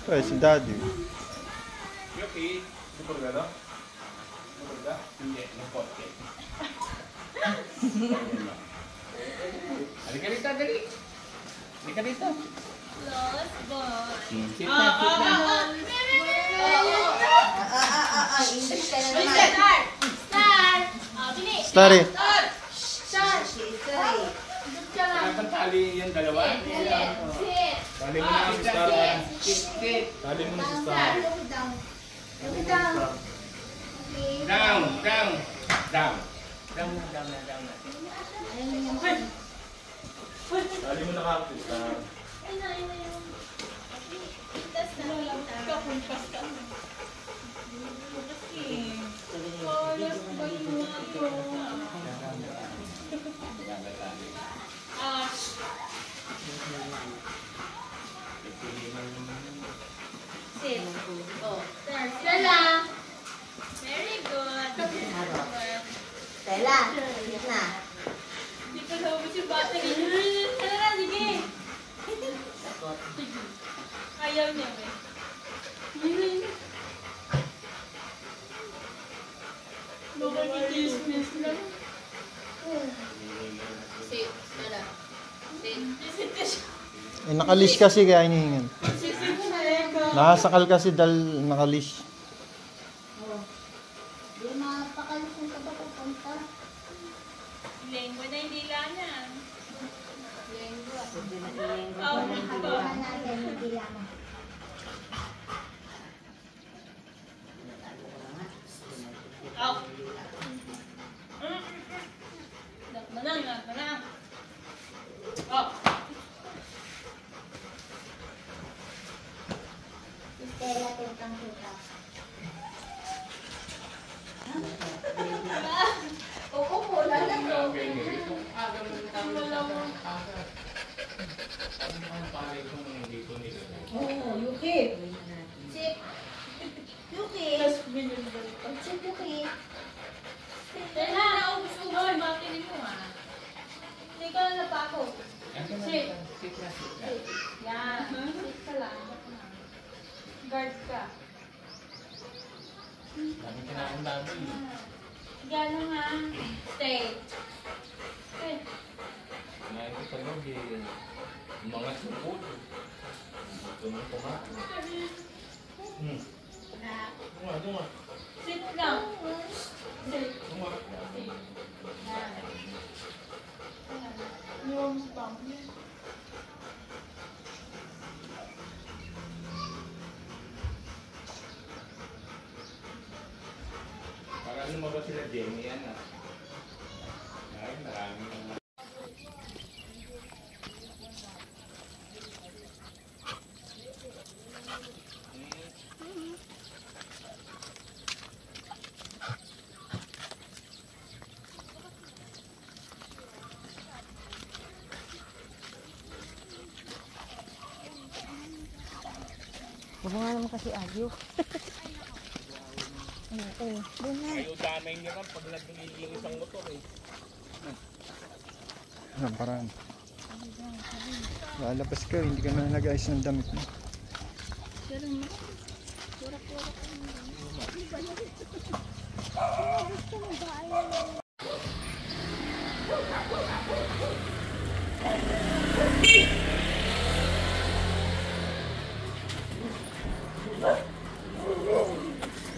Eh, si Daddy. Yuki, supurgado? Supurga? Hindi, nagkote. Halika dito, dali. Halika dito. Lost boy. Sit na, sit na. English ka na Bilis, naman. Star! Bilis! Star eh. Star! Sorry. Dapat tali yung dalawa. Sit! Tali mo na si Star. Tali mo na si Star. Down, down, down. Down na, down na, down na. Tali mo na ka, Star. Ay na yung... Tas na lang. Kapunpas ka. Lost boy mo ito. Sit. Oh. Stella. Very good. Stella, sit na. Hindi pa lumabas yung bata. Ano na, sige. Ayaw niya, eh. Nakakikismis lang. Sit. Stella. Sit. Sit ka siya. Eh, nakalish kasi kaya hinihingan. Sit ka. Nakasakal kasi dahil nakalish. Di mapakalusin ka ba pupunta? Lengua na hindi lang yan. Lengua. Oh, natin, hindi lamang. Out. Manang. Oh. Stella, tutang-tutang. Oo, wala na to. Oh, Yuki. Chip. Yuki. Chip, Yuki. Tela, naubos ko ba? Makinig mo Hindi ka na napako. Sit. Yan. Sit ka lang. Guard ka. Dami ka na ang dami. Gano'n nga. Stay. Stay. Kumain ko sa loob eh. Mga sukod. Ito mo kumain. Tunga. Sit lang. Sit. Tunga. Yan. Yung stomp. Para lumabas sila Jenny yan ah. Ay, maraming mga... Huwag nga naman kasi agyo. Doon na. Ayaw damay niya kan pag naglilinis ang motor eh. Ang paraan. Lalabas ka, hindi ka na nag-ayos ng damit mo.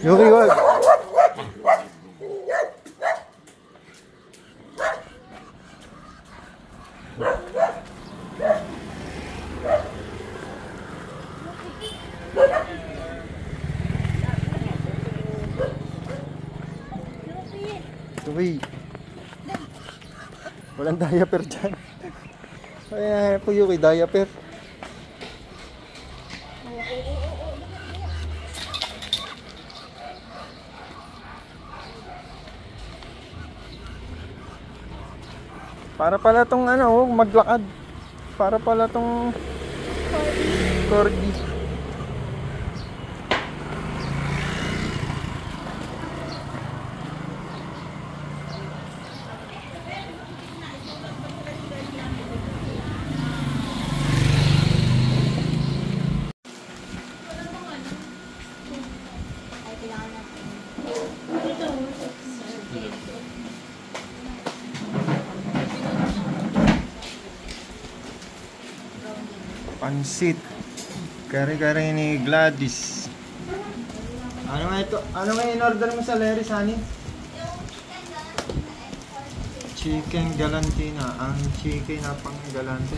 Yuki, wag! Yuki! Walang diaper dyan. Ay, po Yuki, diaper. Para pala tong ano, maglakad. Para pala tong corgi. Pansit. Kare-kare ni Gladys. Ano nga ito? Ano nga in-order mo sa Larry, Sunny? Chicken galantina. Ang chicken na pang galante.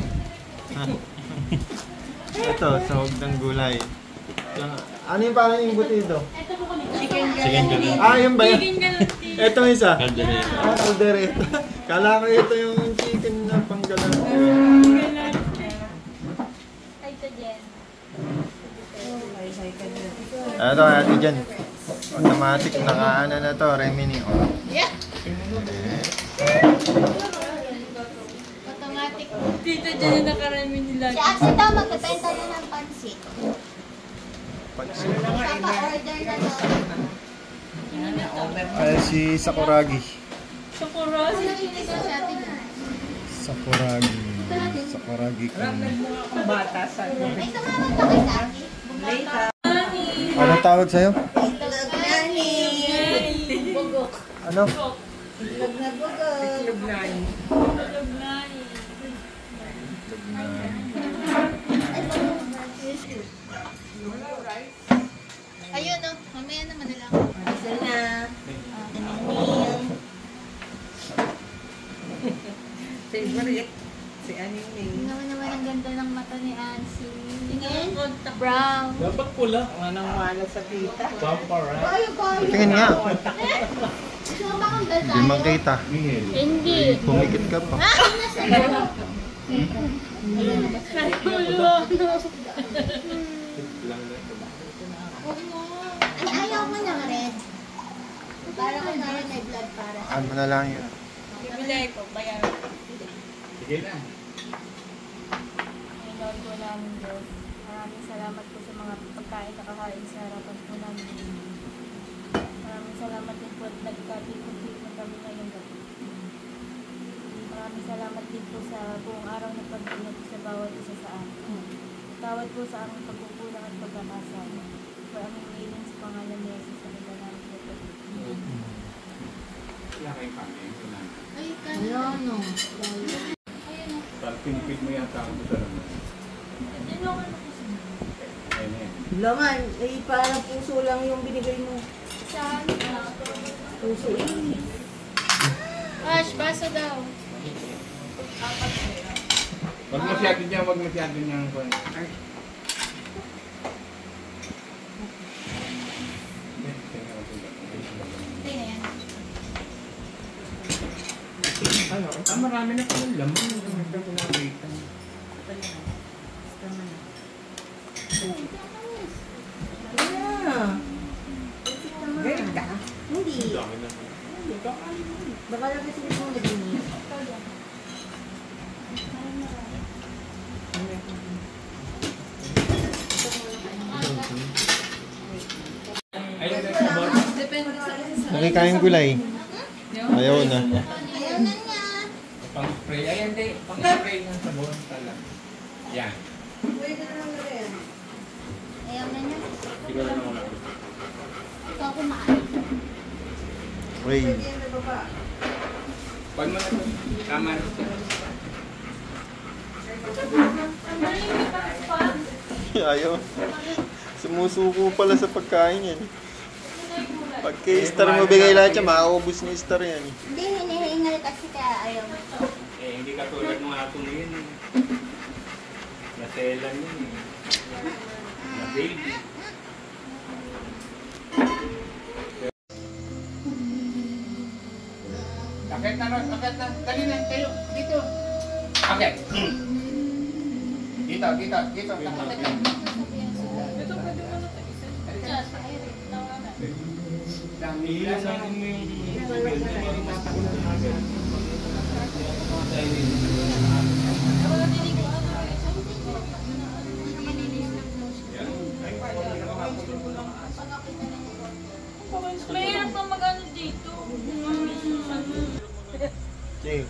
Ito, sahog ng gulay. Ano yung parang yung butido? Chicken galantina. Ah, yun ba yun? Ito isa. Caldereta. Ah, caldereta. Kala ko ito yung chicken na pang galante. Ay, ito Jen. Ito, ate dyan. Automatic, naka-ano na to, Remini. Oh. Yeah. Automatic. Dito dyan yung nakarami nila. Si Axie daw magpapenta na ng pansit. Pansit. Papa-order na daw. Ay, si Sakuragi. Chocoros. Nakikinig ko sa atin na. Sakuragi. Sakuragi kung... Bata sa Ay, tumawag ka kay Daddy. Bumata. Ano tawag sa'yo? Itlog nani. Bugok. Ano? Itlog na bugok. Ayun o, mamaya naman na lang. Isa na. Favorite. Si Aning. Naman ang ganda ng mata ni Ansi. Tingin? Brown. Dapat pula. Manang wala sa tita. Vampire. Tingin nga. Gusto mo ba kang dal Hindi makita. Hindi. Pumikit ka pa. Ah, nasa iyo. Ayaw mo ng red. Para kung naroon may blood para. Ano na lang yun. Bibili ko. Bayaran. Sige na. Lord po namin Diyos. Maraming salamat po sa mga pagkain na kakain sa harapan po namin. Maraming salamat din po at nagkatipon-tipon kami ngayong gabi. Maraming salamat din po sa buong araw na pag-ingat sa bawat isa sa amin. Tawad po sa aming pagkukulang at pagkakasama. For aming hiling sa pangalan ni Jesus sa nila namin po. Ay, kaya. no. Pinipid mo yata ako sa naman. Ayun yan. Laman. Eh, parang puso lang yung binigay mo. Saan? Puso eh. Ash, baso daw. Wag masyado niya, wag masyado niya. Ay. Tingnan yan. Ano? Marami na pala laman. Ito ko nakita. Ganda. Hindi. Dami na. Baka lang kasi mo nag-inis. Ayun na sa box. Nakikain gulay. Ayaw na. Ayaw na niya. Pang-spray. Ayan din. Pang-spray ng sabon pala. Yan. Ayaw na niya. Siguro na wala. Ikaw kumain. Wait. Pag mo na ito. Tama na ito. Ayaw. Sumusuko pala sa pagkain yan. Pag kay-star mo bigay lahat yan, makaubos ni star yan. Hindi, hinihingal kasi kaya ayaw. Hindi katulad ng ato ngayon. Naselan yun eh. Na-baby. Akit na ron, akit na. Dali na, kayo. Dito. Akit. Dito, dito, dito. Akit na. Ilan natin mo yung Mahirap na mag-ano dito. Sige.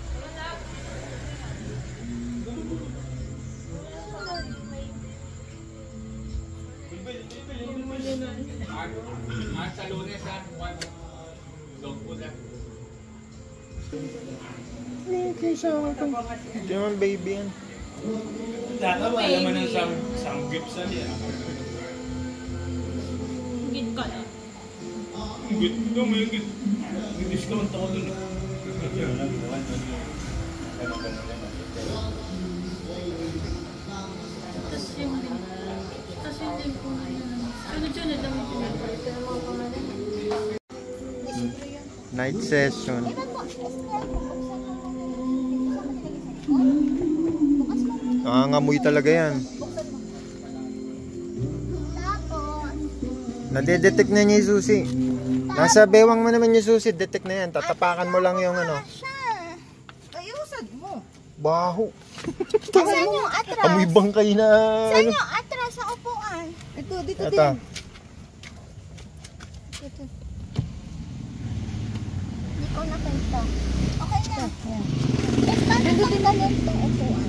Sa Lunes ha, dog food ha. Kaysa ako ito. Hindi naman baby yan. Data ba alam mo ng samgyup sa niya? Gid ka na. Git ka mo yung git. May discount ako dun. Tapos yung link ko na yun. Sunod-sunod lang yung pinapalito ng mga pangalan. Night session. Nangangamoy talaga yan. Nadedetect na niya yung susi. Nasa bewang mo naman yung susi, detect na yan. Tatapakan mo lang yung ano. Ay, usad mo. Baho. Saan yung atras? Amoy bangkay na Saan ano. yung atras sa upuan? Ito, dito Ito. din. Ito. Hindi ko nakita. Okay na. Eh, paano tanggalin ito upuan?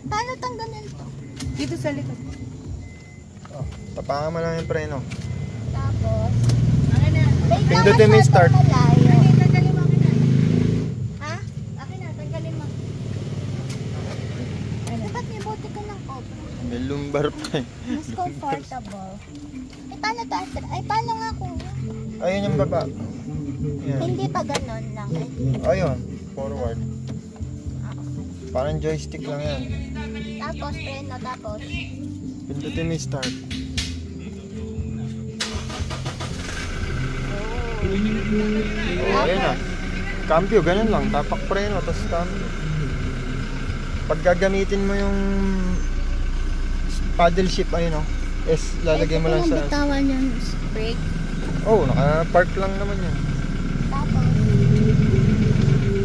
Paano tanggalin ito? Dito sa likod. Oh, tapakan mo lang yung preno. Tapos, Pindutin mo yung start. Tanggalin mo. Ha? Akin na, tanggalin mo. Ba't may bote ka ng cobra? May lumbar pa eh. Mas comfortable. Eh, paano to? Ay, paano nga kung... Ayun yung baba. Yan. Hindi pa ganon lang. Ayun. Forward. Parang joystick lang yan. Tapos, preno, tapos. Pindutin mo yung start. Oh, ayun na. Cambio, ganun lang. Tapak preno, tapos cambio. Pag gagamitin mo yung paddle shift, ayun o. Lalagay mo lang sa... bitawan yung brake. Oh, naka-park lang naman yan. Tapos,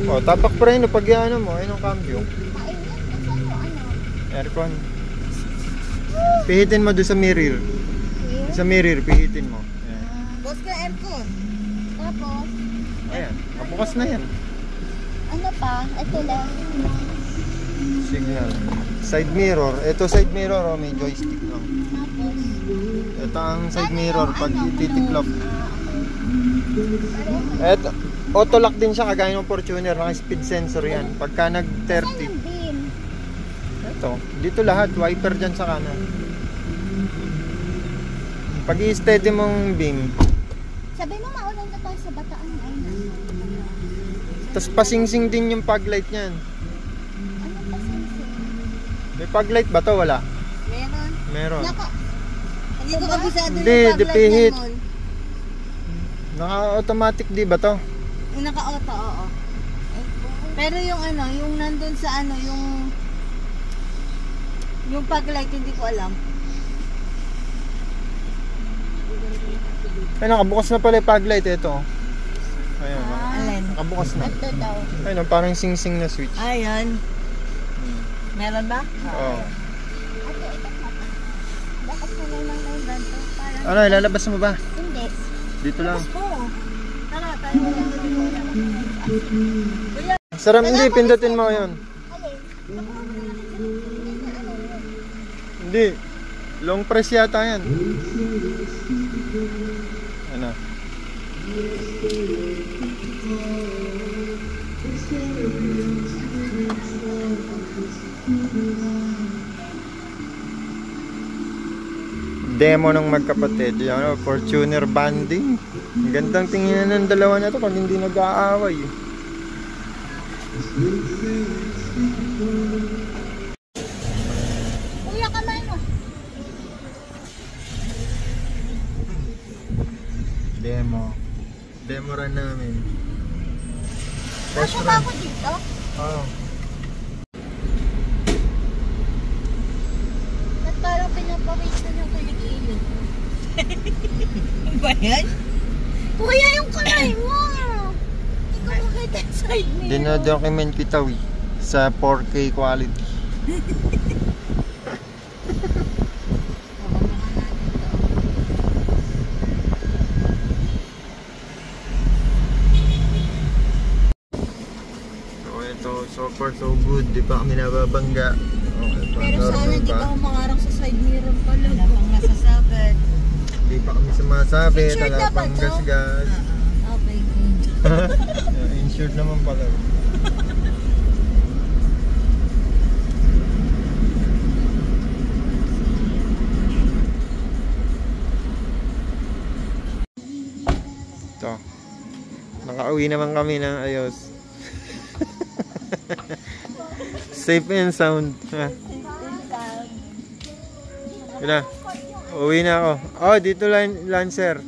Oh, tapak preno pag ano mo, ayun ang cambio. kainin. Kasi ano? Aircon. Pihitin mo doon sa mirror. Here. Sa mirror, pihitin mo. Ayan. Boss ka, aircon. Tapos, Ayan, kabukas na yan. ano pa? Ito lang. Signal. Side mirror. Ito side mirror, oh, may joystick lang. Tapos, Ito ang side mirror pag ititiklop. pareho. Ito, auto lock din siya kagaya ng Fortuner, naka-speed sensor yan. Pagka Saan nag-30, yung beam? ito, dito lahat, wiper dyan sa kanan. Pag i-steady mong beam, Sabi mo, maulan na tayo sa Bataan. Ay, tapos pasingsing din yung fog light niyan. ano pa sinsing? May fog light ba to? Wala. Meron. Meron. Hindi ko kabisado Hindi, yung pag-light dipihit. niya, Mon. Naka-automatic di ba to? Yung naka-auto, oo. Pero yung ano, yung nandun sa ano, yung pag-light, hindi ko alam. Ay, nakabukas na pala yung fog light. Ito. Ayun. Alin? Nakabukas na. Ito daw. Ayun, parang sing-sing na switch. Ayan. Meron ba? Oo. Ito pa. Bakit mo lang may ganito? Parang, Ano, ilalabas mo ba? hindi. Dito lang. Oo. Tara, tayo mo lang Kuya, Sarap, hindi, pindutin mo yun. Alin? Hindi. Long press yata yan. Ano? Demo ng magkapatid. Yan, Fortuner banding. Ang gandang tingin ng dalawa na to pag hindi nag-aaway. Kuya, kamay mo. Demo. Demo run namin. Test Ako ba run. ako dito? Oo. At parang pinapawisan yung kilikili. ano ba yan? Kuya, yung kamay mo! Hindi ko makita yung side mirror. Dinodocument kita sa 4K quality. So ito, so far so good. Di pa kami nababangga. Okay, Pero sana normal hindi pa. pa ako mangarang sa side mirror pala. Wala pang nasasabit. Di pa kami sumasabit. Insured Wala na ba pang to? gas-gas. Okay. Insured naman pala. Makauwi naman kami ng ayos. Safe and sound. Ha? Yun na. Uwi na ako. Oh, dito Lancer.